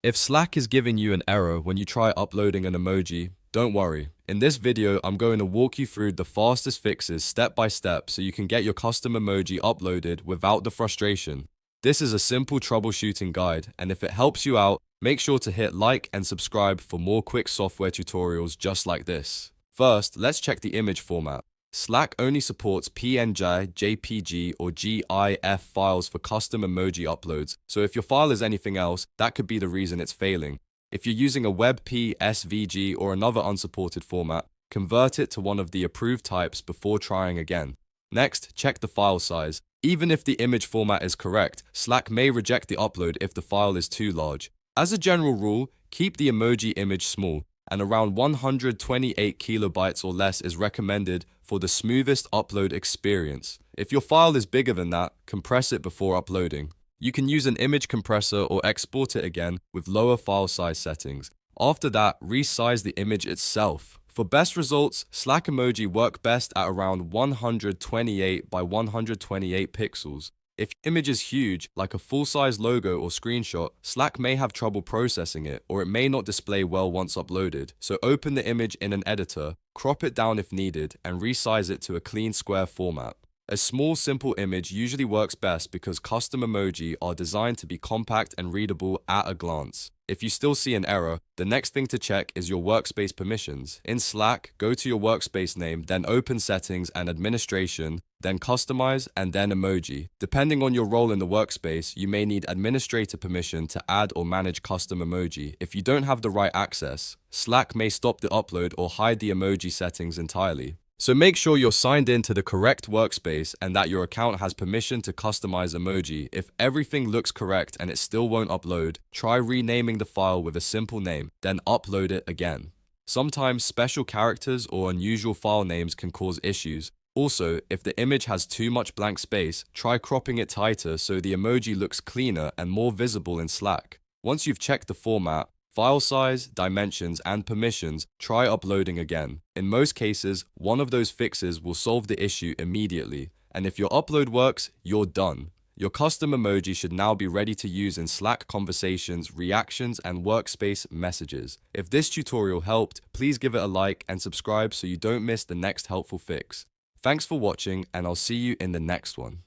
If Slack is giving you an error when you try uploading an emoji, don't worry. In this video, I'm going to walk you through the fastest fixes step by step so you can get your custom emoji uploaded without the frustration. This is a simple troubleshooting guide, and if it helps you out, make sure to hit like and subscribe for more quick software tutorials just like this. First, let's check the image format. Slack only supports PNG, JPG, or GIF files for custom emoji uploads, so if your file is anything else, that could be the reason it's failing. If you're using a WebP, SVG, or another unsupported format, convert it to one of the approved types before trying again. Next, check the file size. Even if the image format is correct, Slack may reject the upload if the file is too large. As a general rule, keep the emoji image small, and around 128 kilobytes or less is recommended for the smoothest upload experience. If your file is bigger than that, compress it before uploading. You can use an image compressor or export it again with lower file size settings. After that, resize the image itself. For best results, Slack emoji work best at around 128 by 128 pixels. If your image is huge, like a full-size logo or screenshot, Slack may have trouble processing it, or it may not display well once uploaded. So open the image in an editor, crop it down if needed, and resize it to a clean square format. A small, simple image usually works best because custom emoji are designed to be compact and readable at a glance. If you still see an error, the next thing to check is your workspace permissions. In Slack, go to your workspace name, then open Settings and Administration, then Customize, and then Emoji. Depending on your role in the workspace, you may need administrator permission to add or manage custom emoji. If you don't have the right access, Slack may stop the upload or hide the emoji settings entirely. So make sure you're signed in to the correct workspace and that your account has permission to customize emoji. If everything looks correct and it still won't upload, try renaming the file with a simple name, then upload it again. Sometimes special characters or unusual file names can cause issues. Also, if the image has too much blank space, try cropping it tighter so the emoji looks cleaner and more visible in Slack. Once you've checked the format, file size, dimensions, and permissions, try uploading again. In most cases, one of those fixes will solve the issue immediately. And if your upload works, you're done. Your custom emoji should now be ready to use in Slack conversations, reactions, and workspace messages. If this tutorial helped, please give it a like and subscribe so you don't miss the next helpful fix. Thanks for watching, and I'll see you in the next one.